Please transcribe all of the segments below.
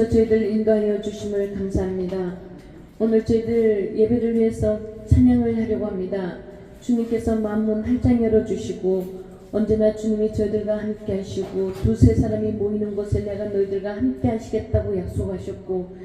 저희들 인도하여 주심을 감사합니다. 오늘 저희들 예배를 위해서 찬양을 하려고 합니다. 주님께서 만문 활짝 열어주시고 언제나 주님이 저희들과 함께 하시고 두세 사람이 모이는 곳에 내가 너희들과 함께 하시겠다고 약속하셨고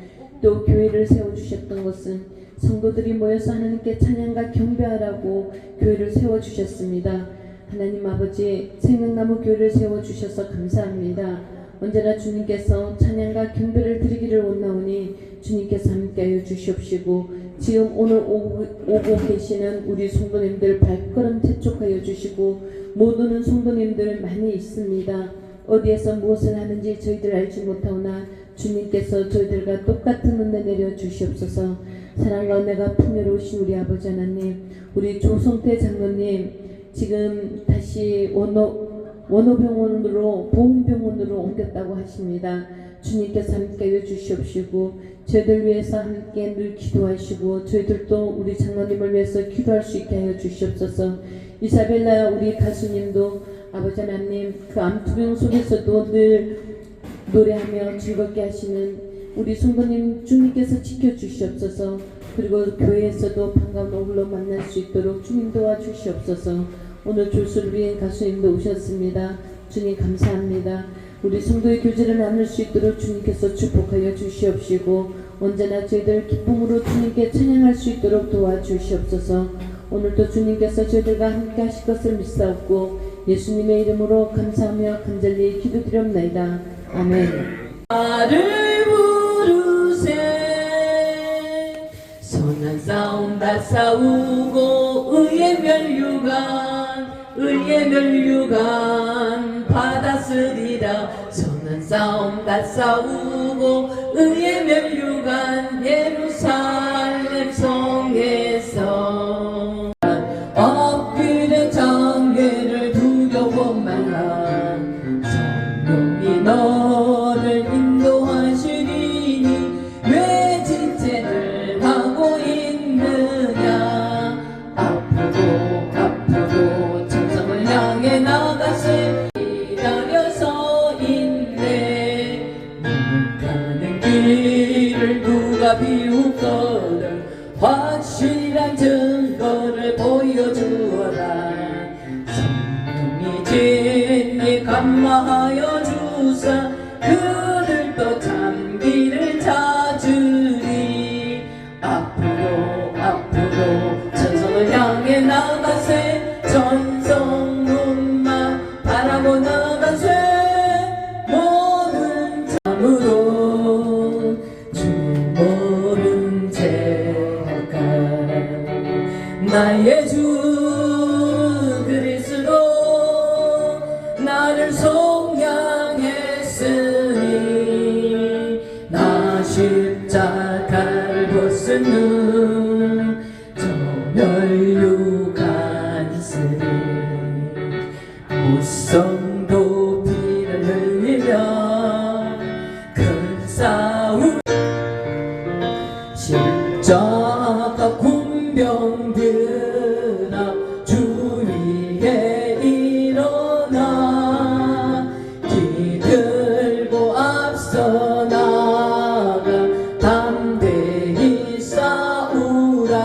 또 교회를 세워주셨던 것은 성도들이 모여서 하나님께 찬양과 경배하라고 교회를 세워주셨습니다. 하나님 아버지 생명나무 교회를 세워주셔서 감사합니다. 언제나 주님께서 찬양과 경배를 드리기를 원나오니 주님께서 함께하여 주시옵시고 지금 오늘 오고 계시는 우리 성도님들 발걸음 재촉하여 주시고 못 오는 성도님들 많이 있습니다. 어디에서 무엇을 하는지 저희들 알지 못하오나 주님께서 저희들과 똑같은 은혜 내려 주시옵소서. 사랑과 은혜가 풍요로우신 우리 아버지 하나님, 우리 조성태 장로님 지금 다시 원호병원으로 보훈병원으로 옮겼다고 하십니다. 주님께서 함께해 주시옵시고 저희들 위해서 함께 늘 기도하시고 저희들도 우리 장로님을 위해서 기도할 수 있게 하여 주시옵소서. 이사벨라 우리 가수님도 아버지 하나님 그 암투병 속에서도 늘 노래하며 즐겁게 하시는 우리 성도님 주님께서 지켜주시옵소서. 그리고 교회에서도 반가운 얼굴로 만날 수 있도록 주님 도와주시옵소서. 오늘 줄수를 위해 가수님도 오셨습니다. 주님 감사합니다. 우리 성도의 교제를 나눌 수 있도록 주님께서 축복하여 주시옵시고 언제나 저희들 기쁨으로 주님께 찬양할 수 있도록 도와주시옵소서. 오늘도 주님께서 저희들과 함께 하실 것을 믿사옵고 예수님의 이름으로 감사하며 간절히 기도드립니다. 아멘. 나를 부르세 선한 싸움 다 싸우고 의의 멸류관 받았으리라. 선한 싸움 다 싸우고 의의 멸류관 예루살렘 성에서 엎드린 장애를 두려워 말라. 성령이 너를 인도하시리니 왜 지체를 하고 있느냐. 앞으로 천성을 향해 나가세. 기다려서 있네. 가는 길을 누가 비웃거든 확실한 증거를 보여주어라. 성령이 진리 감마하여 주사 그들도 참기를 찾으리. 앞으로 천성을 향해 나가세. 천성문만 바라보 나가세. 모든 참으로 주 모른 채 할까. 나의 주 그리스도 나를 속량했으니 나 십자가를 벗은 저 멸류관 쓰리. 무성도 피를 흘리며 큰 싸움 십자가 군병들아 주 위에 일어나 기들고 앞서 나가 담대히 싸우라.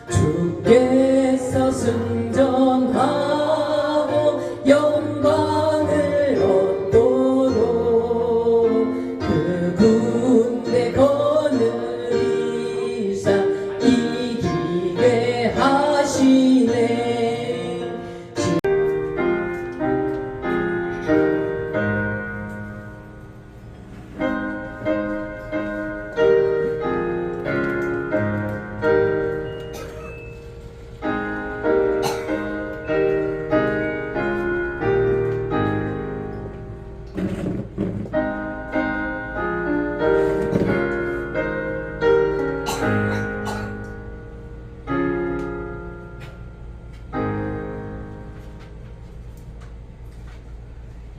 주께서 승전하고 영광을 얻도록 그 군대 거느리사 이기게 하시네.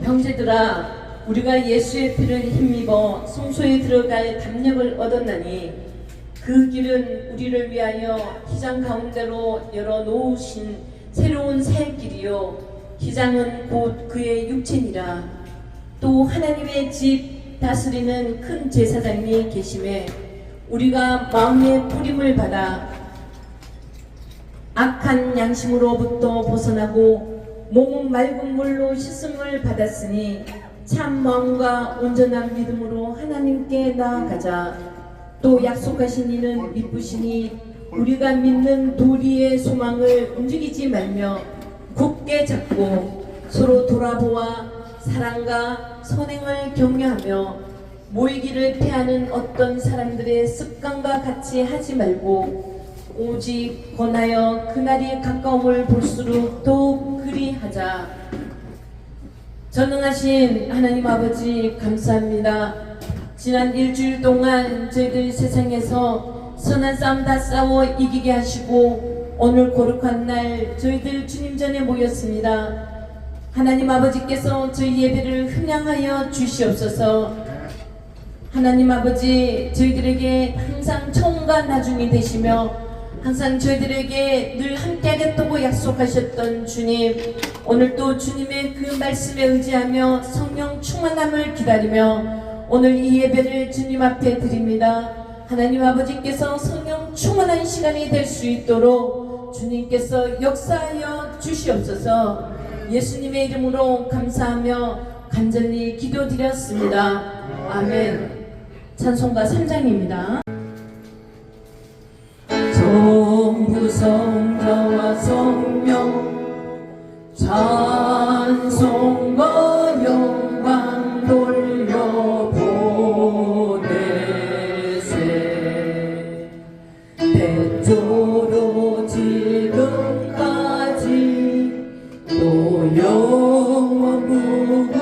형제들아 우리가 예수의 피를 힘입어 성소에 들어갈 담력을 얻었나니 그 길은 우리를 위하여 희장 가운데로 열어놓으신 새로운 새 길이요 기장은 곧 그의 육체니라. 또 하나님의 집 다스리는 큰 제사장이 계심에 우리가 마음의 뿌림을 받아 악한 양심으로부터 벗어나고 몸은 맑은 물로 씻음을 받았으니 참 마음과 온전한 믿음으로 하나님께 나아가자. 또 약속하신 이는 미쁘시니 우리가 믿는 도리의 소망을 움직이지 말며 굳게 잡고 서로 돌아보아 사랑과 선행을 격려하며 모이기를 피하는 어떤 사람들의 습관과 같이 하지 말고 오직 권하여 그날이 가까움을 볼수록 더욱 그리하자. 전능하신 하나님 아버지 감사합니다. 지난 일주일 동안 저희들 세상에서 선한 싸움 다 싸워 이기게 하시고 오늘 거룩한 날 저희들 주님 전에 모였습니다. 하나님 아버지께서 저희 예배를 흥양하여 주시옵소서. 하나님 아버지 저희들에게 항상 처음과 나중이 되시며 항상 저희들에게 늘 함께하겠다고 약속하셨던 주님, 오늘도 주님의 그 말씀에 의지하며 성령 충만함을 기다리며 오늘 이 예배를 주님 앞에 드립니다. 하나님 아버지께서 성령 충만한 시간이 될 수 있도록 주님께서 역사하여 주시옵소서. 예수님의 이름으로 감사하며 간절히 기도드렸습니다. 아멘. 찬송가 3장입니다. 성부 성자와 성령 찬송과 영광 돌려보내세. 태초로 지금까지 또 영원 무궁토록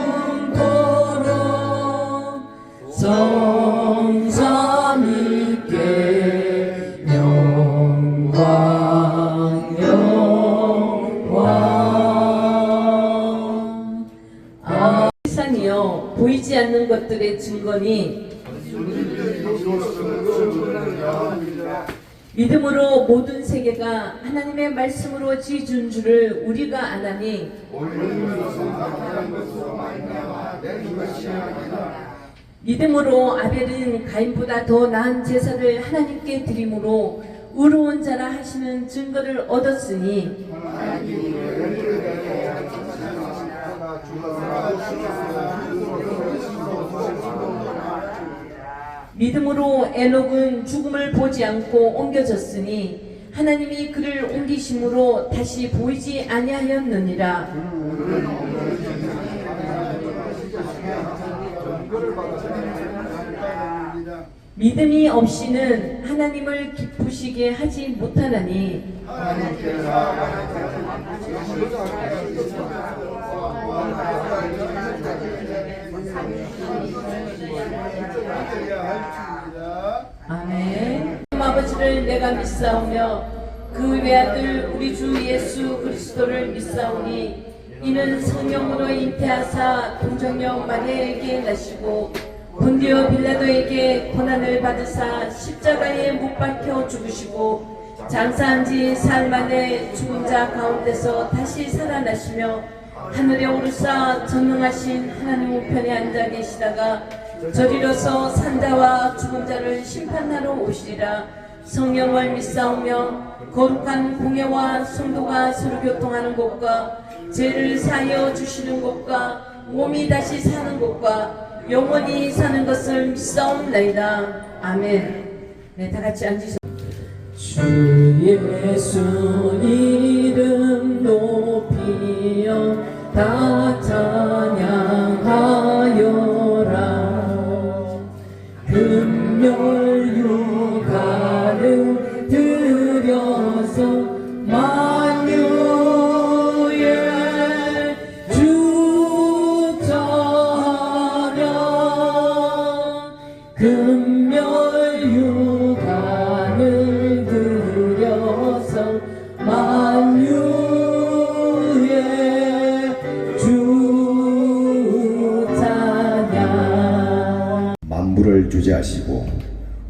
성삼위께 영광 영광. 세상이여 보이지 않는 것들의 증거니 믿음으로 모든 세계가 하나님의 말씀으로 지은 줄을 우리가 아나니 믿음으로 아벨은 가인보다 더 나은 제사를 하나님께 드림으로 의로운 자라 하시는 증거를 얻었으니 믿음으로 에녹은 죽음을 보지 않고 옮겨졌으니 하나님이 그를 옮기심으로 다시 보이지 아니하였느니라. 믿음이 없이는 하나님을 기쁘시게 하지 못하나니 아멘. 아버지를 내가 믿사오며 그 외아들 우리 주 예수 그리스도를 믿사오니 이는 성령으로 잉태하사 동정녀 마리아에게 나시고 본디오 빌라도에게 고난을 받으사 십자가에 못 박혀 죽으시고 장사한 지 사흘 만에 죽은 자 가운데서 다시 살아나시며 하늘에 오르사 전능하신 하나님 우편에 앉아 계시다가 저리로서 산자와 죽은 자를 심판하러 오시리라. 성령을 믿사오며 거룩한 공예와 성도가 서로 교통하는 곳과 죄를 사하여 주시는 곳과 몸이 다시 사는 곳과 영원히 사는 것을 믿사옵나이다. 아멘. 네, 다 같이 앉으셔. 주 예수 이름 높이여 다 찬양하여라. 금열 유가를 들여서 만유의 주 찬양. 금열 유가를 들여서 만유의 주 찬양. 만물을 주재하시고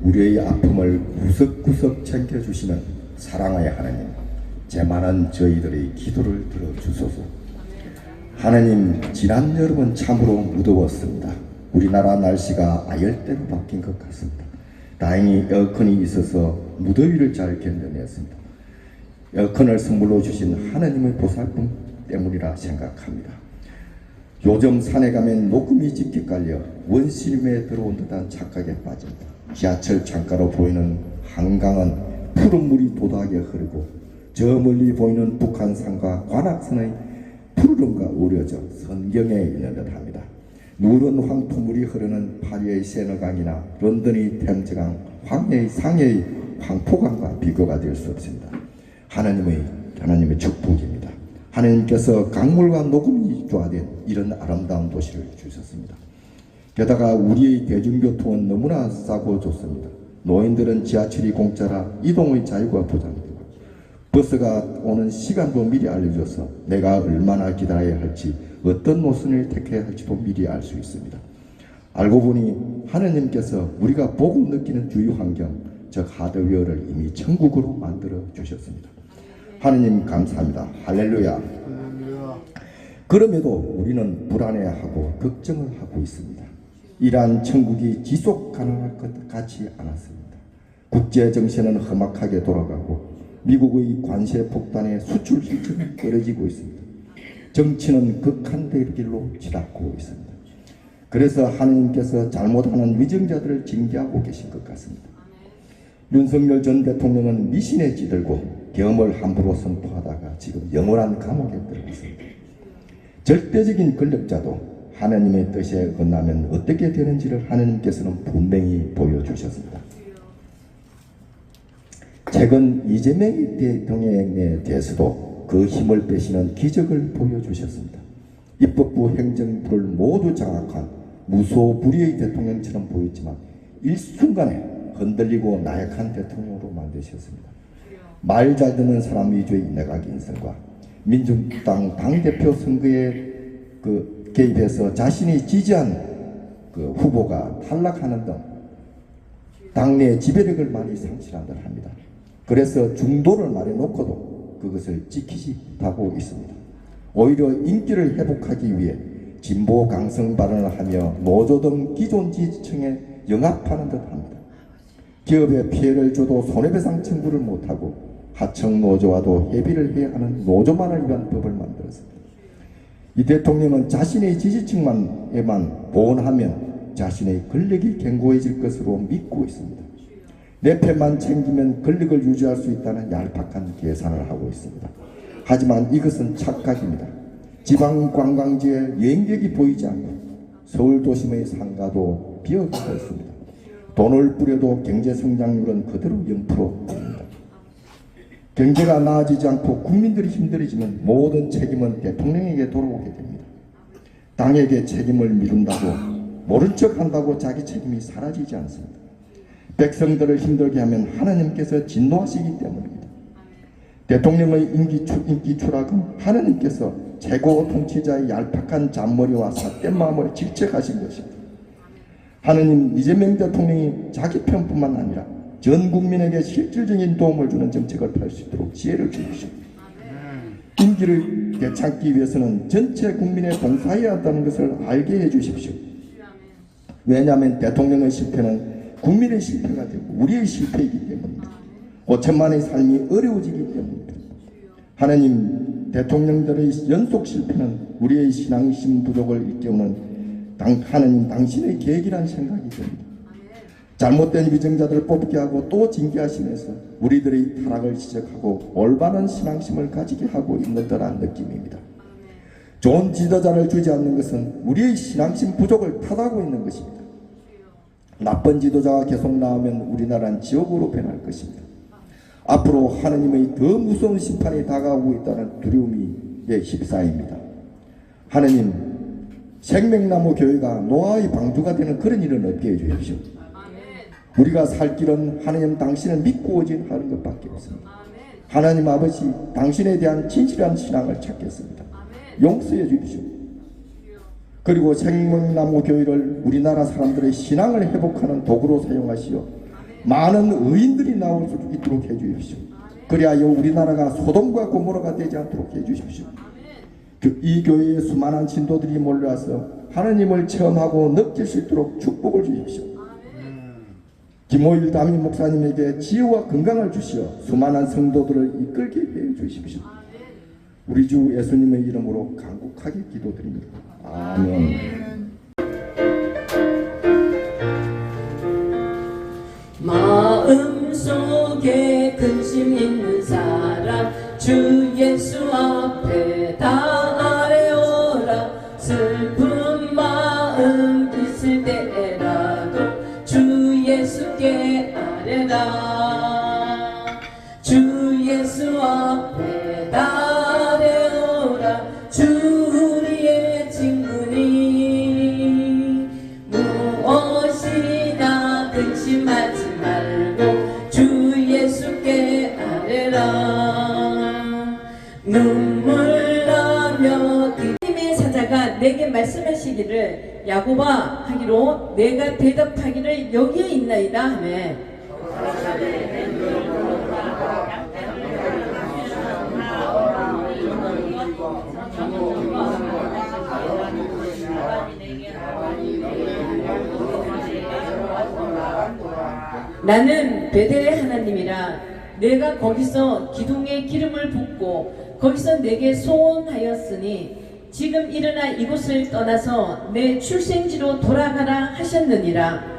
우리의 아픔을 구석구석 챙겨주시는 사랑의 하나님, 제만한 저희들의 기도를 들어주소서. 하나님, 지난 여름은 참으로 무더웠습니다. 우리나라 날씨가 아열대로 바뀐 것 같습니다. 다행히 에어컨이 있어서 무더위를 잘 견뎌냈습니다. 에어컨을 선물로 주신 하나님의 보살품 때문이라 생각합니다. 요즘 산에 가면 녹음이 짙게 깔려 원시림에 들어온 듯한 착각에 빠집니다. 지하철 창가로 보이는 한강은 푸른 물이 도도하게 흐르고 저 멀리 보이는 북한산과 관악산의 푸르름과 우려져 선경에 있는 듯합니다. 누런 황토물이 흐르는 파리의 세너강이나 런던의 템즈강, 황해의 상해의 황포강과 비교가 될 수 없습니다. 하나님의 축복입니다. 하나님께서 강물과 녹음이 조화된 이런 아름다운 도시를 주셨습니다. 게다가 우리의 대중교통은 너무나 싸고 좋습니다. 노인들은 지하철이 공짜라 이동의 자유가 보장되고 버스가 오는 시간도 미리 알려줘서 내가 얼마나 기다려야 할지 어떤 노선을 택해야 할지도 미리 알 수 있습니다. 알고 보니 하나님께서 우리가 보고 느끼는 주위 환경, 즉 하드웨어를 이미 천국으로 만들어 주셨습니다. 하나님 감사합니다. 할렐루야. 그럼에도 우리는 불안해하고 걱정을 하고 있습니다. 이러한 천국이 지속 가능할 것 같지 않았습니다. 국제 정세는 험악하게 돌아가고 미국의 관세 폭탄에 수출 실적이 떨어지고 있습니다. 정치는 극한될 길로 치닫고 있습니다. 그래서 하나님께서 잘못하는 위정자들을 징계하고 계신 것 같습니다. 윤석열 전 대통령은 미신에 찌들고 계엄을 함부로 선포하다가 지금 영원한 감옥에 들어갔습니다. 절대적인 권력자도 하나님의 뜻에 어긋나면 어떻게 되는지를 하나님께서는 분명히 보여주셨습니다. 최근 이재명 대통령에 대해서도 그 힘을 빼시는 기적을 보여주셨습니다. 입법부 행정부를 모두 장악한 무소불위의 대통령처럼 보였지만 일순간에 흔들리고 나약한 대통령으로 만드셨습니다. 말 잘 듣는 사람 위주의 내각 인선과 민주당 당대표 선거에 개입해서 자신이 지지한 후보가 탈락하는 등 당내 지배력을 많이 상실한 듯 합니다. 그래서 중도를 말해놓고도 그것을 지키지 못하고 있습니다. 오히려 인기를 회복하기 위해 진보 강성 발언을 하며 노조 등 기존 지지층에 영합하는 듯 합니다. 기업에 피해를 줘도 손해배상 청구를 못하고 하청 노조와도 협의를 해야 하는 노조만을 위한 법을 만들었습니다. 이 대통령은 자신의 지지층만에만 보온하면 자신의 권력이 견고해질 것으로 믿고 있습니다. 내 편만 챙기면 권력을 유지할 수 있다는 얄팍한 계산을 하고 있습니다. 하지만 이것은 착각입니다. 지방 관광지에 여행객이 보이지 않고 서울 도심의 상가도 비어가고 있습니다. 돈을 뿌려도 경제 성장률은 그대로 0%입니다. 경제가 나아지지 않고 국민들이 힘들어지면 모든 책임은 대통령에게 돌아오게 됩니다. 당에게 책임을 미룬다고 모른 척 한다고 자기 책임이 사라지지 않습니다. 백성들을 힘들게 하면 하나님께서 진노하시기 때문입니다. 대통령의 인기 추락은 하나님께서 최고 통치자의 얄팍한 잔머리와 삿된 마음을 질책하신 것입니다. 하느님 이재명 대통령이 자기 편뿐만 아니라 전 국민에게 실질적인 도움을 주는 정책을 펼 수 있도록 지혜를 주십시오. 임기를 되찾기 위해서는 전체 국민에 봉사해야 한다는 것을 알게 해주십시오. 왜냐하면 대통령의 실패는 국민의 실패가 되고 우리의 실패이기 때문입니다. 5천만의 삶이 어려워지기 때문입니다. 하나님, 대통령들의 연속 실패는 우리의 신앙심 부족을 일깨우는 하나님 당신의 계획이란 생각이 듭니다. 잘못된 위정자들을 뽑게 하고 또 징계하시면서 우리들의 타락을 지적하고 올바른 신앙심을 가지게 하고 있는 듯한 느낌입니다. 좋은 지도자를 주지 않는 것은 우리의 신앙심 부족을 탓하고 있는 것입니다. 나쁜 지도자가 계속 나오면 우리나라는 지옥으로 변할 것입니다. 앞으로 하느님의 더 무서운 심판이 다가오고 있다는 두려움에 휩싸입니다. 하느님, 생명나무 교회가 노아의 방주가 되는 그런 일은 없게 해주십시오. 우리가 살 길은 하나님 당신을 믿고 오직 하는 것밖에 없습니다. 하나님 아버지, 당신에 대한 진실한 신앙을 찾겠습니다. 용서해 주십시오. 그리고 생명나무 교회를 우리나라 사람들의 신앙을 회복하는 도구로 사용하시어 많은 의인들이 나올 수 있도록 해주십시오. 그리하여 우리나라가 소돔과 고모라가 되지 않도록 해주십시오. 이 교회에 수많은 신도들이 몰려와서 하나님을 체험하고 느낄 수 있도록 축복을 주십시오. 김호일 담임 목사님에게 지혜와 건강을 주시어 수많은 성도들을 이끌게 해 주십시오. 우리 주 예수님의 이름으로 간곡하게 기도드립니다. 아멘. 마음속에 근심 있는 사람 주 예수 앞에 다 아뢰어라. 슬픈 마음 있을 때라도 주 예수께 아뢰라. 주 예수 앞에 다 아뢰어라. 주 우리의 친구니 무엇이나 근심하지 말고 주 예수께 아뢰라. 눈물 나며 하나님의 사자가 내게 말씀하시기를 야곱아 하기로 내가 대답하기를 여기에 있나이다 하매 나는 베델의 하나님이라. 내가 거기서 기둥에 기름을 붓고 거기서 내게 소원하였으니 지금 일어나 이곳을 떠나서 내 출생지로 돌아가라 하셨느니라.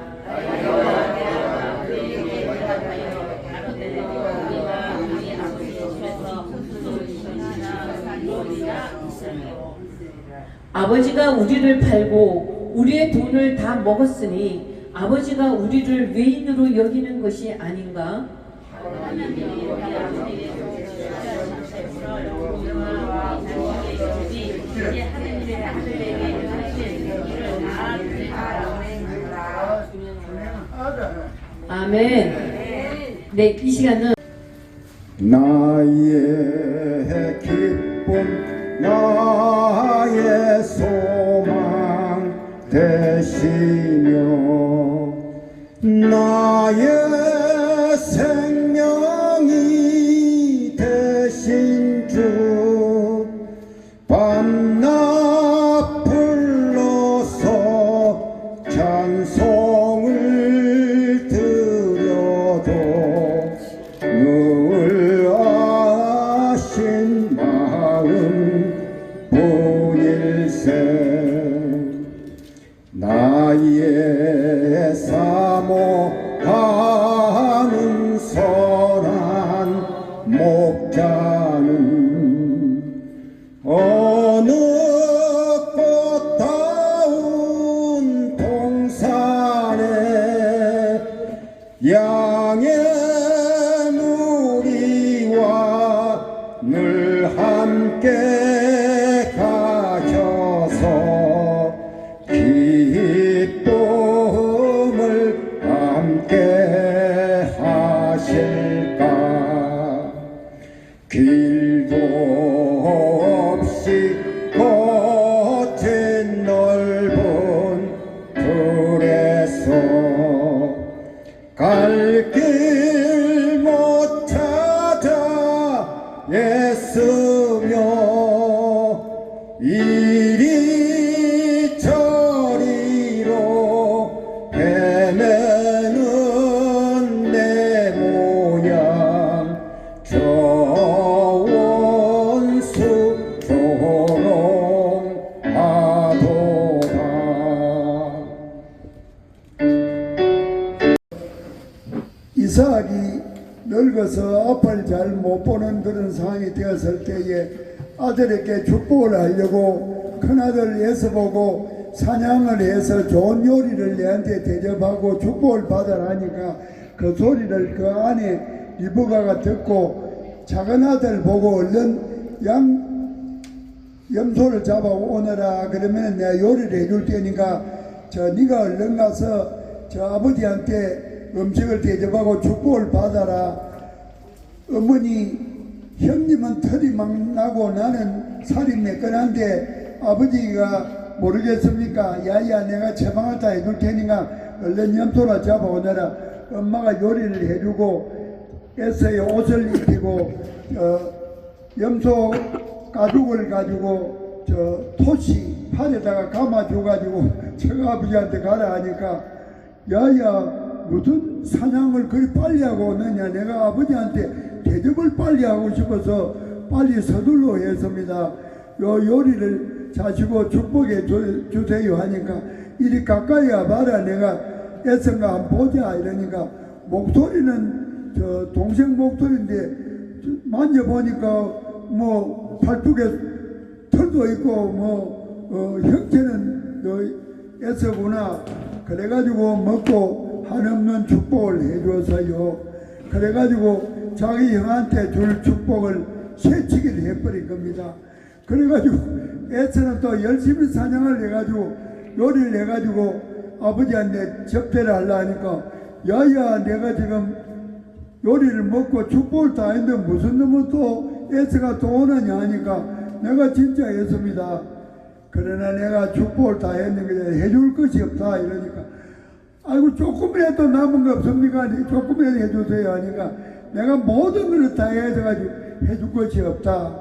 아버지가 우리를 팔고 우리의 돈을 다 먹었으니 아버지가 우리를 외인으로 여기는 것이 아닌가? 아멘. 네, 이 시간은 나의 기쁨 나의 소망 되시며 나의 생명이 되신 주 밤낮 불러서 찬송을 드려도 늘 아신 마음 보일세. 나의 사모하는 선한 목자는 어느 꽃다운 동산에 양의 무리와 늘 함께 가셔서 기쁨을 함께 하실까. 길도 없이 거친 넓은 들에서 갈 길 못 찾아 애쓰며 이리 저리로 헤매는 내 모양 저 원수 조롱하도다. 이삭이 늙어서 앞을 잘 못 보는 그런 상황이 되었을 때에 아들에게 축복을 하려고 큰아들 예서보고 사냥을 해서 좋은 요리를 내한테 대접하고 축복을 받으라 하니까 그 소리를 그 안에 리브가가 듣고 작은 아들 보고 얼른 염소를 잡아오너라. 그러면 내가 요리를 해줄 테니까 네가 얼른 가서 아버지한테 음식을 대접하고 축복을 받아라. 어머니, 형님은 털이 막 나고 나는 살이 매끈한데 아버지가 모르겠습니까? 야야, 내가 처방을 다 해줄 테니까 얼른 염소나 잡아오너라. 엄마가 요리를 해주고 애써의 옷을 입히고 염소 가죽을 가지고 토시 팔에다가 감아줘가지고 제가 아버지한테 가라 하니까 야야 무슨 사냥을 그리 빨리 하고 오느냐, 내가 아버지한테 대접을 빨리 하고 싶어서 빨리 서둘러 했습니다. 요 요리를 자시고 축복해 주세요 하니까 이리 가까이 와봐라, 내가 애쓴가 한번 보자 이러니까 목소리는 저 동생 목소리인데 만져보니까 뭐 팔뚝에 털도 있고 뭐 형체는 애써구나. 그래가지고 먹고 한없는 축복을 해줘서요. 그래가지고 자기 형한테 줄 축복을 새치기를 해버린 겁니다. 그래가지고 애써는 또 열심히 사냥을 해가지고 요리를 해가지고 아버지한테 접대를 하려 하니까 야야 내가 지금 요리를 먹고 축복을 다 했는데 무슨 놈은 또 애써가 또 오느냐 하니까 내가 진짜 했습니다. 그러나 내가 축복을 다 했는데 해줄 것이 없다 이러니까 아이고 조금이라도 남은 거 없습니까? 조금이라도 해주세요 하니까 내가 모든 걸 다 해줘가지고 해줄 것이 없다.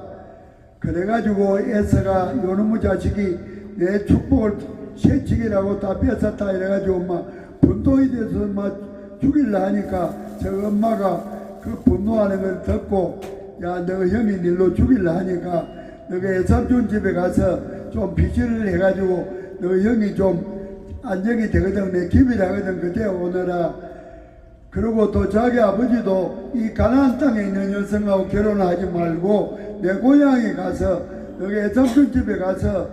그래가지고 애써가 요놈의 자식이 내 축복을 새치기라고 다 뺏었다 이래가지고 막 분통이 돼서 막 죽일라 하니까 저 엄마가 그 분노하는 걸 듣고 야 너 형이 일로 죽일라 하니까 너가 애삼촌 집에 가서 좀 비실을 해가지고 너 형이 좀 안정이 되거든, 내 기밀 하거든, 그때 오너라. 그리고 또 자기 아버지도 이 가나안 땅에 있는 여성하고 결혼하지 말고 내 고향에 가서 너가 애삼촌 집에 가서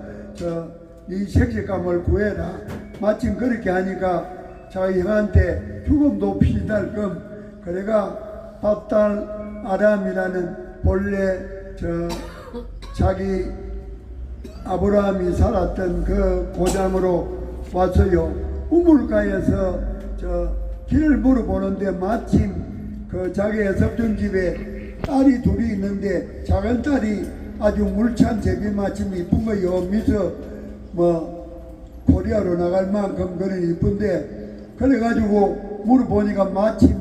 이 색색감을 구해라. 마침 그렇게 하니까 자기 형한테 죽음도 피날 겸 그래가 밥달 아람이라는 본래 자기 아브라함이 살았던 그 고장으로 왔어요. 우물가에서 길을 물어보는데 마침 그 자기 애섭전 집에 딸이 둘이 있는데 작은 딸이 아주 물찬 제비 마침 이쁜 거요. 미서 뭐 코리아로 나갈 만큼 그런 이쁜데 그래가지고 물어보니까 마침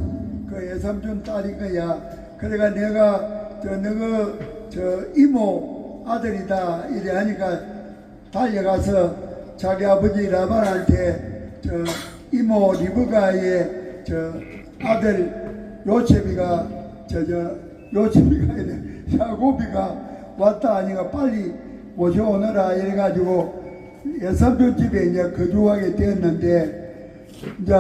그 애삼촌 딸인 거야. 그래가 내가 너가 이모 아들이다 이래 하니까 달려가서 자기 아버지 라반한테 이모 리브가의 아들 요셉이가 요셉이가 아니라 야곱이가 왔다 하니까 빨리 모셔오너라 이래가지고 애삼촌 집에 이제 거주하게 되었는데 이제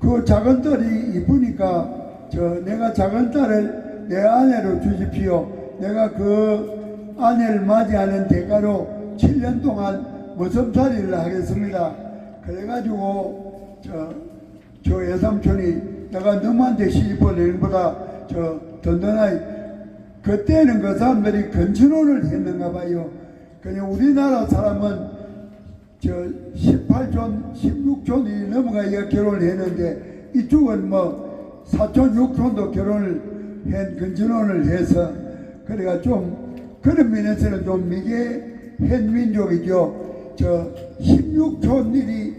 그 작은 딸이 이쁘니까 내가 작은 딸을 내 아내로 주십시오. 내가 그 아내를 맞이하는 대가로 7년 동안 머슴살이를 하겠습니다. 그래가지고 저 애삼촌이 내가 너한테 시집을 내는 보다 든든하게 그때는 그 사람들이 건천혼을 했는가 봐요. 그냥 우리나라 사람은 18촌, 16촌이 넘어가야 결혼을 했는데 이쪽은 뭐 4촌, 6촌도 결혼을 건천혼을 해서 그래가 좀 그런 면에서는 좀 미개한 민족이죠. 16촌 일이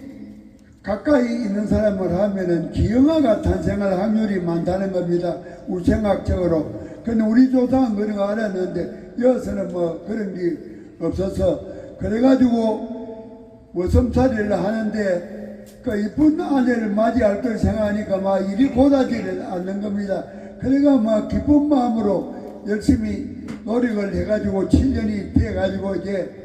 가까이 있는 사람을 하면은 기형아가 탄생할 확률이 많다는 겁니다. 우리 생각적으로. 근데 우리 조상은 그런 거 알았는데 여기서는 뭐 그런 게 없어서 그래가지고 머슴살이를 하는데 그 이쁜 아내를 맞이할 걸 생각하니까 막 일이 고다지를 않는 겁니다. 그래가 막 기쁜 마음으로 열심히 노력을 해가지고 7년이 돼가지고 이제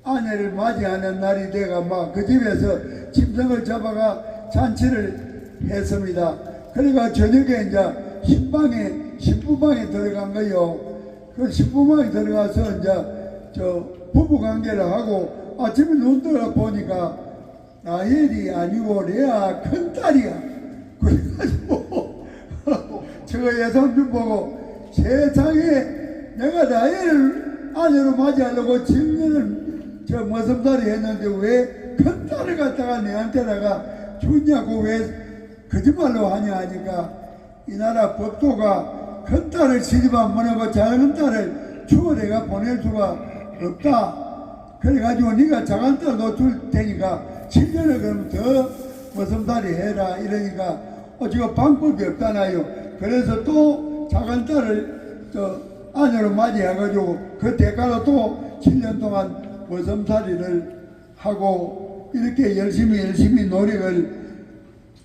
아내를 맞이하는 날이 돼가 막 그 집에서 짐승을 잡아가 잔치를 했습니다. 그러니까 저녁에 이제 신부방에 들어간 거요. 그 신부방에 들어가서 이제 부부 관계를 하고 아침에 눈 떠 보니까 라헬이 아니고 레아 큰딸이야. 그래가지고 저 예상좀 보고 세상에 내가 라헬을 아내로 맞이하려고 7년을 머슴살이 했는데 왜 큰딸을 갖다가 내한테다가 주냐고 왜 거짓말로 하냐 하니까 이 나라 법도가 큰딸을 시집안 보내고 작은 딸을 추월해가 보낼 수가 없다. 그래가지고 네가 작은 딸도 줄 테니까 7년을 그러면 더 머슴살이 해라 이러니까 지금 방법이 없잖아요. 그래서 또 작은 딸을 아내로 맞이해가지고 그 대가로 또 7년 동안 머슴살이를 하고 이렇게 열심히 노력을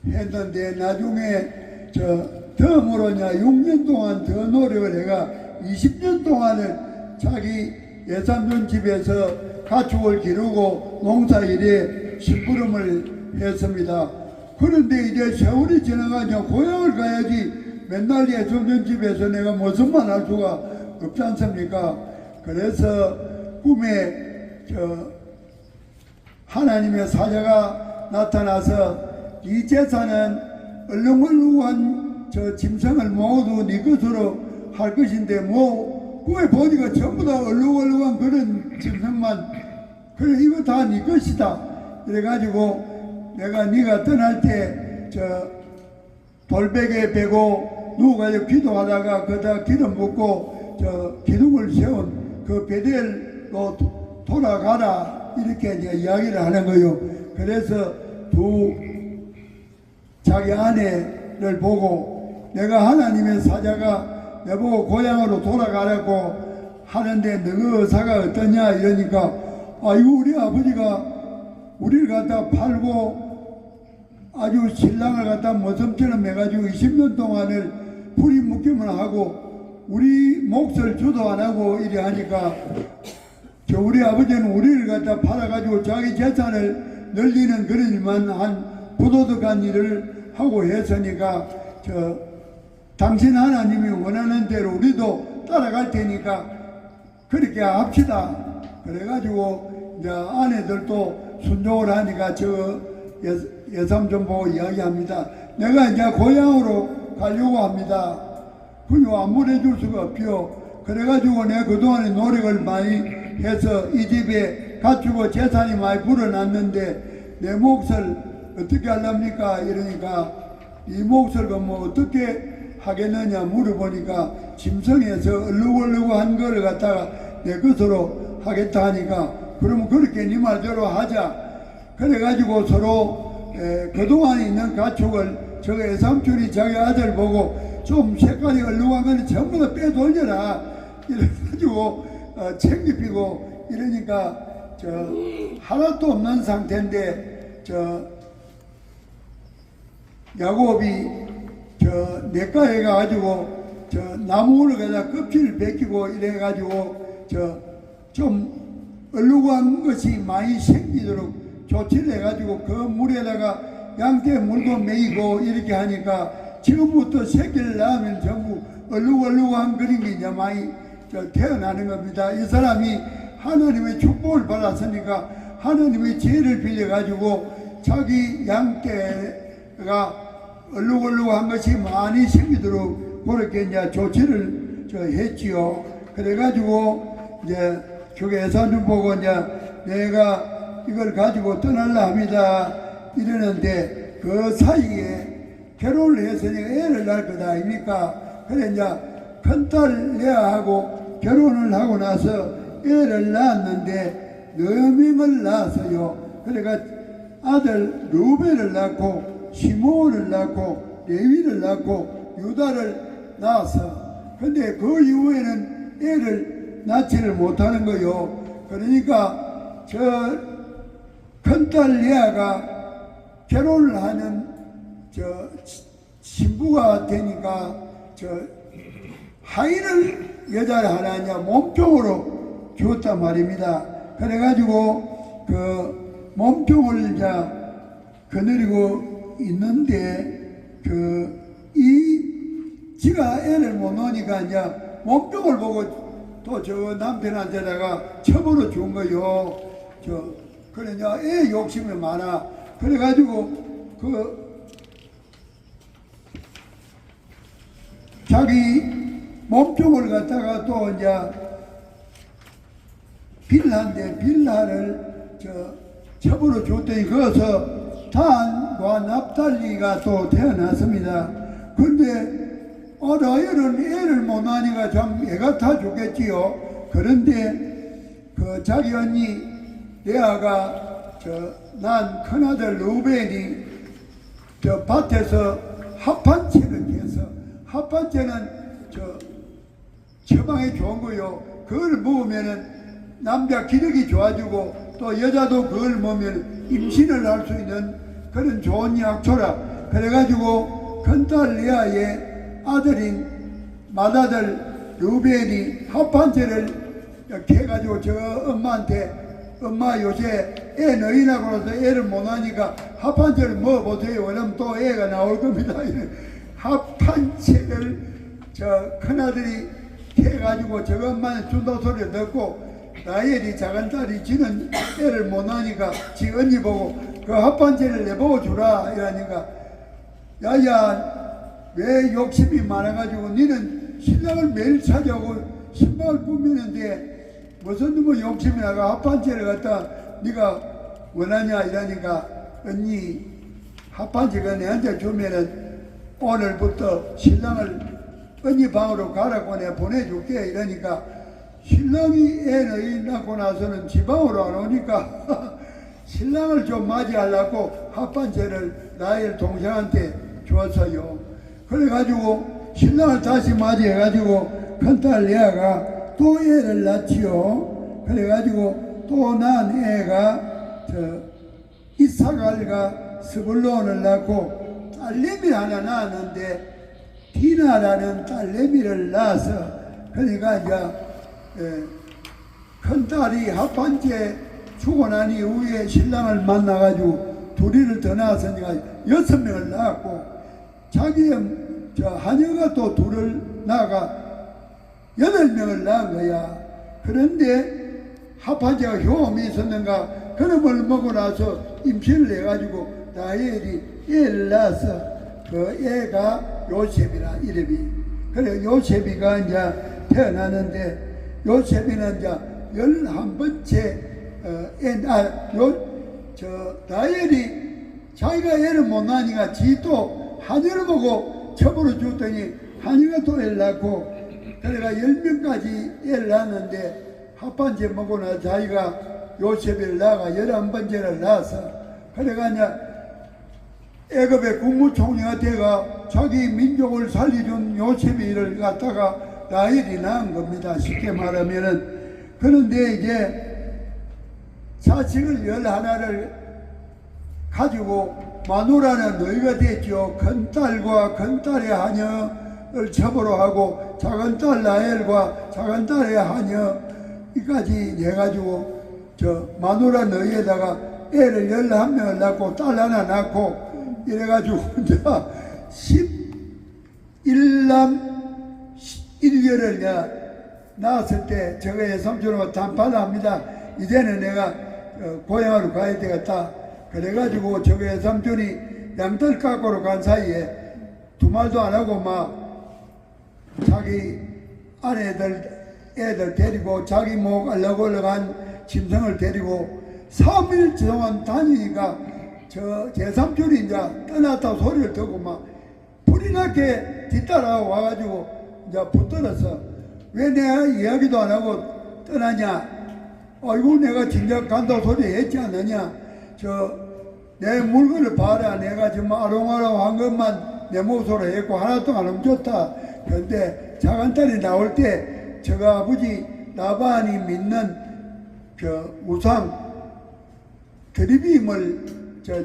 했는데 나중에 덤으로냐 6년 동안 더 노력을 해가 20년 동안을 자기 예삼촌 집에서 가축을 기르고 농사일에 심부름을 했습니다. 그런데 이제 세월이 지나가냐 고향을 가야지 맨날 예삼촌 집에서 내가 무슨만 할 수가 없지 않습니까? 그래서 꿈에 하나님의 사자가 나타나서 이 재산은 얼렁얼렁한 짐승을 모두 네 것으로 할 것인데 뭐 꿈에 보니까 전부 다 얼렁얼렁한 그런 짐승만 그래 이거 다 네 것이다. 그래가지고 내가 네가 떠날 때 돌베개 베고 누워가지고 기도하다가 거기다 기름 붓고 기둥을 세운 그 베델로 돌아가라 이렇게 이제 이야기를 하는 거예요. 그래서 자기 아내를 보고 내가 하나님의 사자가 내보고 고향으로 돌아가라고 하는데 너희 의사가 어떠냐 이러니까 아이고 우리 아버지가 우리를 갖다 팔고 아주 신랑을 갖다 모섬처럼 해가지고 20년 동안을 풀이 묶기만 하고 우리 몫을 주도 안 하고 이래 하니까 우리 아버지는 우리를 갖다 팔아가지고 자기 재산을 늘리는 그런 일만 한 부도덕한 일을 하고 했으니까 당신 하나님이 원하는 대로 우리도 따라갈 테니까 그렇게 합시다. 그래가지고 이제 아내들도 순종을 하니까 예삼촌 보고 이야기합니다. 내가 이제 고향으로 가려고 합니다. 그거 안 보내줄 수가 없죠. 그래가지고 내가 그동안에 노력을 많이 해서 이 집에 갖추고 재산이 많이 불어났는데 내 몫을 어떻게 하렵니까? 이러니까 이 몫을 뭐 어떻게 하겠느냐 물어보니까 짐승에서 얼룩얼룩한 거를 갖다가 내 것으로 하겠다 하니까 그러면 그렇게 네 말대로 하자. 그래가지고 서로 그동안 있는 가축을 저 애삼촌이 자기 아들 보고 좀 색깔이 얼룩한 거는 전부 다 빼돌려라 이래가지고 챙기피고 이러니까 하나도 없는 상태인데 야곱이 냇가에 가가지고 나무를 갖다 껍질을 벗기고 이래가지고 좀 얼룩한 것이 많이 생기도록 조치를 해가지고 그 물에다가 양떼 물고 메이고 이렇게 하니까 지금부터 새끼를 낳으면 전부 얼룩얼룩한 그런 게 이제 많이 태어나는 겁니다. 이 사람이 하나님의 축복을 받았으니까 하나님의 지혜를 빌려가지고 자기 양떼가 얼룩얼룩한 것이 많이 생기도록 그렇게 이제 조치를 했지요. 그래가지고 이제 저기 예산좀 보고 이제 내가 이걸 가지고 떠날라 합니다. 이러는데 그 사이에 결혼을 했으니까 애를 낳을 거다 아닙니까? 그래 이제 큰딸 레아하고 결혼을 하고 나서 애를 낳았는데 너명을 낳았어요. 그러니까 아들 루벤을 낳고 시므온을 낳고 레위를 낳고 유다를 낳았어. 근데 그 이후에는 애를 낳지를 못하는 거요. 그러니까 큰딸 레아가 결혼을 하는 신부가 되니까 하인을 여자를 하나냐 몸종으로 주었단 말입니다. 그래가지고 그 몸종을 이제 거느리고 있는데 지가 애를 못 놓으니까 이제 몸종을 보고 또 저 남편한테다가 처벌을 준 거요. 그래 이제 애 욕심이 많아. 그래가지고 자기 몸종을 갖다가 또 이제 빌라를 처벌을 줬더니 거기서 단과 납달리가 또 태어났습니다. 근데 라헬은 애를 못 낳으니까 참 애가 타 죽겠지요. 그런데 그 자기 언니 레아가 난 큰아들 루벤이 밭에서 합판채를 해서 합판채는 처방에 좋은 거요. 그걸 먹으면은 남자 기력이 좋아지고 또 여자도 그걸 보면 임신을 할 수 있는 그런 좋은 약초라. 그래가지고 큰딸 리아의 아들인 맏아들 르벤이 합판제를 이렇게 해가지고 저 엄마한테 엄마 요새 애 너희나고 나서 애를 못하니까 합판제를 먹어보세요. 왜냐면 또 애가 나올 겁니다. 합판제를 저 큰아들이 해가지고 저 엄마는 준다 소리를 듣고 라헬이 작은 딸이 지는 애를 못하니까 지 언니 보고 그 합판제를 내보고 주라 이러니까 야야 왜 욕심이 많아가지고 니는 신랑을 매일 찾아오고 신방을 꾸미는데 무슨 놈의 욕심이 나가 합판제를 갖다 네가 원하냐 이러니까 언니 합판제가 내한테 주면은 오늘부터 신랑을 언니 방으로 가라고 내가 보내줄게 이러니까 신랑이 애를 낳고 나서는 지방으로 안 오니까 신랑을 좀 맞이하려고 합판제를 라헬 동생한테 줬어요. 그래가지고 신랑을 다시 맞이해가지고 큰딸 레아가 또 애를 낳지요. 그래가지고 또 낳은 애가 이사갈과 스불론을 낳고 딸내미 하나 낳았는데 디나라는 딸내미를 낳아서 그러니까 이제 큰딸이 합판제 죽고 난 이후에 신랑을 만나가지고 둘이를 더 낳았으니까 6명을 낳았고 자기의 하녀가 또 둘을 낳아가 8명을 낳은 거야. 그런데 합판제가 효험이 있었는가 그놈을 먹고 나서 임신을 해가지고 라헬이 애를 낳아서 그 애가 요셉이라 이름이. 그래 요셉이가 이제 태어나는데 요셉이는 이제 11번째 라헬이 자기가 애를 못 낳으니까 지도 하녀를 보고 첩으로 줬더니 하녀가 또 애를 낳고 그래가 10명까지 애를 낳았는데 합판제 먹고 나서 자기가 요셉을 낳아가 11번째를 낳아서 그래가 이제 애굽의 국무총리가 돼가 자기 민족을 살려준 요셉이를 갖다가 라헬이 낳은 겁니다. 쉽게 말하면은. 그런데 이제 자식을 11을 가지고 마누라는 너희가 됐죠. 큰딸과 큰딸의 하녀를 첩으로 하고 작은딸 라헬과 작은딸의 하녀 이까지 해가지고 마누라 너희에다가 애를 11명을 낳고 딸 하나 낳고 이래가지고 이제 11남 1녀를 낳았을 때 저거의 삼촌하고 단판합니다. 이제는 내가 고향으로 가야 되겠다. 그래가지고 저거의 삼촌이 양털 깎으러 간 사이에 두 말도 안 하고 막 자기 애들 데리고 자기 목 알락올락한 짐승을 데리고 3일 동안 다니니까 제 삼촌이 이제 떠났다고 소리를 듣고 막 불이 나게 뒤따라 와가지고 이제 붙들었어. 왜 내가 이야기도 안 하고 떠나냐? 아이고 내가 진작 간다고 소리 했지 않느냐? 내 물건을 봐라. 내가 지금 아롱아롱 한 것만 내 몫으로 했고 하나도 안 훔쳤다. 그런데 작은딸이 나올 때 저가 아버지 라반이 믿는 우상 드리빔을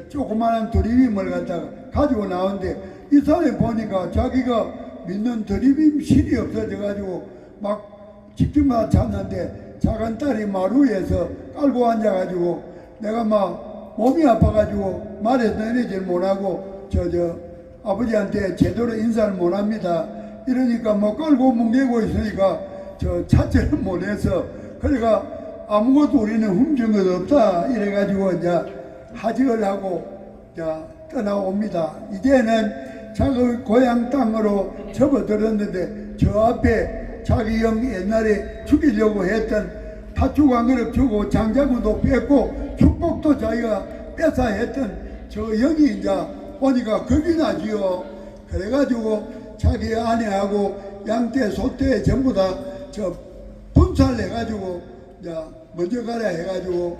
조그마한 드리빔을 갖다가 가지고 나오는데 이 사람이 보니까 자기가 믿는 드리빔 실이 없어져가지고 막 집집마다 찾는데 작은딸이 마루에서 깔고 앉아가지고 내가 막 몸이 아파가지고 말해서 내리질 못하고 아버지한테 제대로 인사를 못합니다. 이러니까 뭐 깔고 뭉개고 있으니까 찾지를 못해서 그러니까 아무것도 우리는 훔친 것 없다 이래가지고 이제 하직을 하고 떠나옵니다. 이제는 자기 고향 땅으로 접어들었는데 저 앞에 자기 형 옛날에 죽이려고 했던 팥죽 한 그릇 주고 장자구도 뺐고 축복도 자기가 뺏어 했던 저 형이 이제 오니까 겁이 나지요. 그래가지고 자기 아내하고 양떼 소떼 전부 다 분살해가지고 먼저 가라 해가지고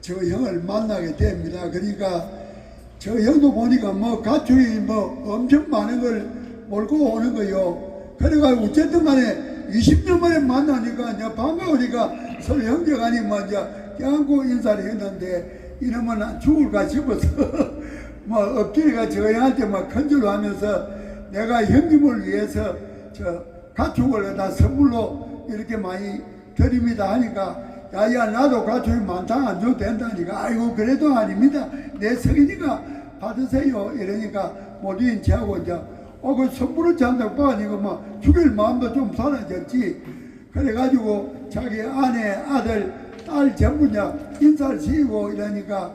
저 형을 만나게 됩니다. 그러니까 저 형도 보니까 뭐 가축이 뭐 엄청 많은 걸 몰고 오는 거요. 그래가 어쨌든 간에 20년 만에 만나니까 반가우니까 서로 형제간이 먼저 껴안고 인사를 했는데 이놈은 죽을까 싶어서 뭐 엎드려가 저희한테 막 큰절로 하면서 내가 형님을 위해서 저 가축을 다 선물로 이렇게 많이 드립니다 하니까 야야 나도 가축이 많다 안 줘도 된다니까 아이고 그래도 아닙니다 내 성인이가 받으세요 이러니까 모두인 제하고 이제 그 선물을 잔다고 봐니까 뭐 죽일 마음도 좀 사라졌지 그래가지고 자기 아내 아들 딸 전부 다 인사를 시키고 이러니까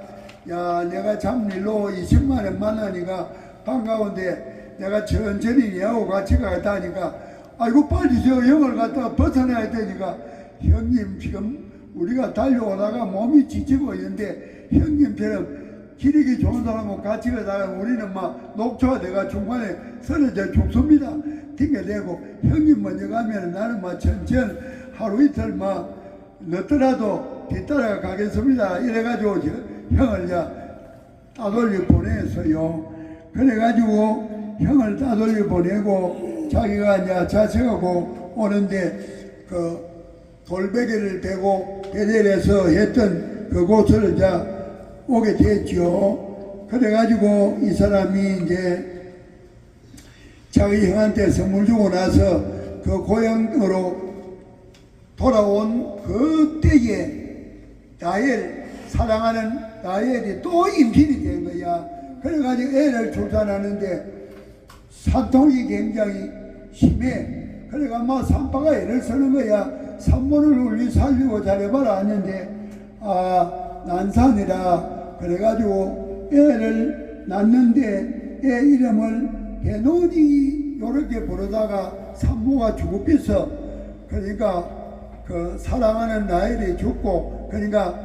야 내가 잡일로 20만원 만나니까 반가운데 내가 천천히 얘하고 같이 가겠다니까 아이고 빨리 저 형을 갖다가 벗어나야 되니까 형님 지금 우리가 달려오다가 몸이 지치고 있는데 형님처럼 기력이 좋은 사람하고 같이 가다가 우리는 막 녹초가 돼가 중간에 쓰러져 죽습니다. 튕겨대고 형님 먼저 가면 나는 막 천천 하루 이틀 막 늦더라도 뒤따라 가겠습니다. 이래가지고 형을 따돌려 보냈어요. 그래가지고 형을 따돌려 보내고 자기가 이제 자식하고 오는데 그 돌베개를 대고 베델에서 했던 그곳을 이제 오게 됐죠. 그래가지고 이 사람이 이제 자기 형한테 선물 주고 나서 그 고향으로 돌아온 그 때에 라헬 사랑하는 라헬이 또 임신이 된 거야. 그래가지고 애를 출산하는데 산통이 굉장히 심해. 그래가 막 산바가 애를 쓰는 거야. 산모를 울리 살리고 잘해봐라 하는데 난산이라 그래가지고 애를 낳는데 애 이름을 베노니 요렇게 부르다가 산모가 죽었겠어. 그러니까 그 사랑하는 라헬이 죽고 그러니까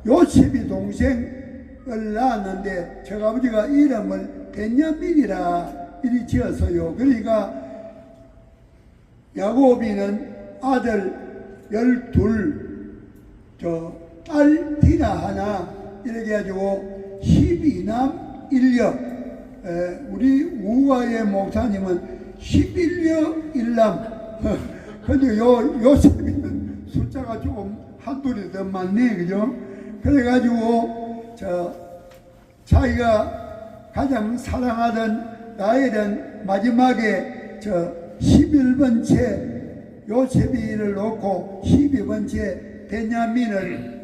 요셉이 동생을 낳았는데 저 아버지가 이름을 벤야민이라 이리 지었어요. 그러니까 야곱이는 아들 12, 딸 디나 하나 이렇게 해가지고 12남 1녀. 우리 우가의 목사님은 11녀 1남. 근데 요셉이는 숫자가 조금 한둘이 더 많네, 그죠? 그래가지고 자기가 가장 사랑하던 라헬은 마지막에 11번째 요셉이를 놓고 12번째 베냐민을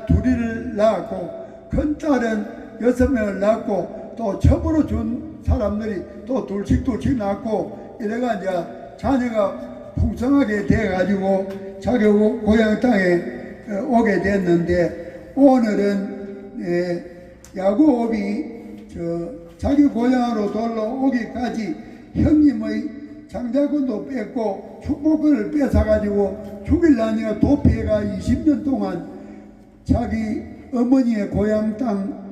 둘이를 낳았고 큰 딸은 6명을 낳고 또 첩으로 준 사람들이 또 둘씩 낳고 이래가 이제 자녀가 풍성하게 돼가지고 자기 고향 땅에 오게 됐는데 오늘은 야곱이 자기 고향으로 돌아오기까지 형님의 장자권도 뺏고 축복을 뺏어가지고 죽일라니까 도피해가 20년 동안 자기 어머니의 고향 땅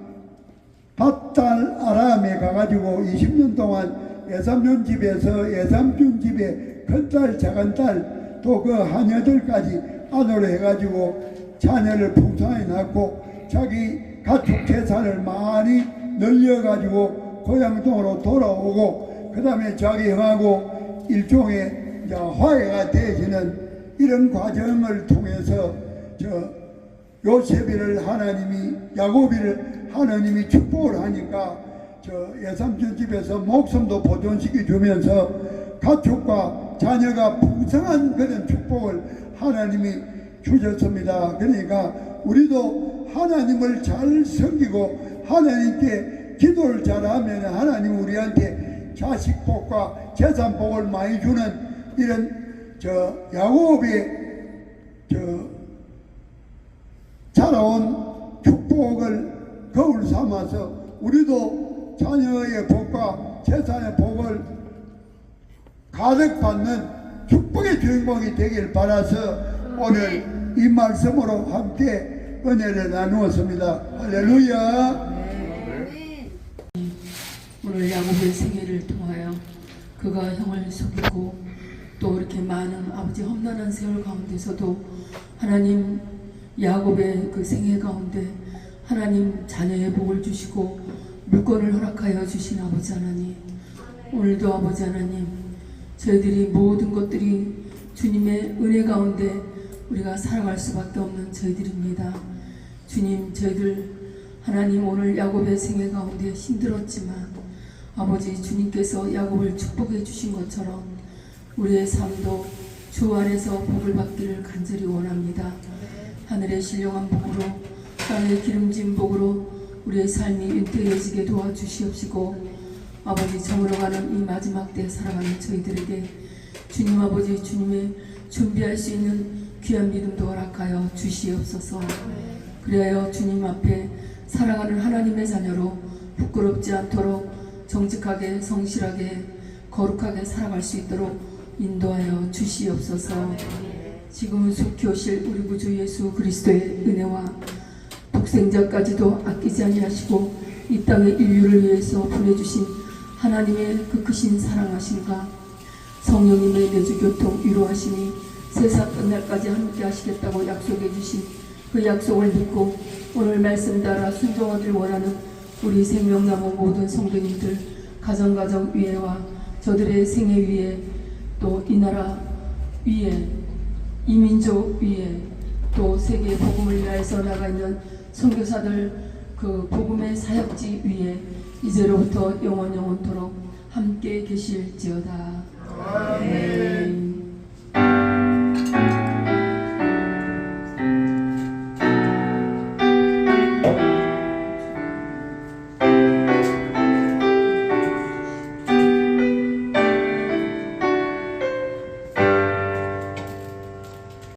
밧달 아람에 가가지고 20년 동안 예삼촌 집에서 예삼촌 집에 큰딸 작은딸 또 그 하녀들까지 안으로 해가지고 자녀를 풍성하게 낳고 자기 가축 재산을 많이 늘려가지고 고향동으로 돌아오고 그 다음에 자기 형하고 일종의 이제 화해가 되어지는 이런 과정을 통해서 요셉이를 하나님이 야곱이를 하나님이 축복을 하니까 예삼촌 집에서 목숨도 보존시켜 주면서 가축과 자녀가 풍성한 그런 축복을 하나님이 주셨습니다. 그러니까 우리도 하나님을 잘 섬기고 하나님께 기도를 잘하면 하나님 우리한테 자식 복과 재산 복을 많이 주는 이런 야곱의 자라온 축복을 거울 삼아서 우리도 자녀의 복과 재산의 복을 가득 받는 축복의 주인공이 되길 바라서 오늘 이 말씀으로 함께 은혜를 나누었습니다. 할렐루야. 오늘 야곱의 생애를 통하여 그가 형을 속이고 또 이렇게 많은 아버지 험난한 세월 가운데서도 하나님 야곱의 그 생애 가운데 하나님 자녀의 복을 주시고 물건을 허락하여 주신 아버지 하나님, 오늘도 아버지 하나님 저희들이 모든 것들이 주님의 은혜 가운데 우리가 살아갈 수밖에 없는 저희들입니다. 주님, 저희들 하나님 오늘 야곱의 생애 가운데 힘들었지만 아버지 주님께서 야곱을 축복해 주신 것처럼 우리의 삶도 주 안에서 복을 받기를 간절히 원합니다. 하늘의 신령한 복으로 땅의 기름진 복으로 우리의 삶이 윤택해지게 도와주시옵시고 아버지 저물어가는 이 마지막 때 살아가는 저희들에게 주님 아버지 주님의 준비할 수 있는 귀한 믿음도 허락하여 주시옵소서. 그리하여 주님 앞에 살아가는 하나님의 자녀로 부끄럽지 않도록 정직하게 성실하게 거룩하게 살아갈 수 있도록 인도하여 주시옵소서. 지금은 속히 오실 우리 구주 예수 그리스도의 은혜와 독생자까지도 아끼지 아니하시고 이 땅의 인류를 위해서 보내주신 하나님의 그 크신 사랑하심과 성령님의 내주교통 위로하심이 세상 끝날까지 함께 하시겠다고 약속해 주신 그 약속을 믿고 오늘 말씀 따라 순종하기를 원하는 우리 생명나무 모든 성도님들 가정 위에와 저들의 생애 위에 또 이 나라 위에 이 민족 위에 또 세계 복음을 위하여서 나가 있는 선교사들 그 복음의 사역지 위에 이제로부터 영원토록 함께 계실지어다. 아멘.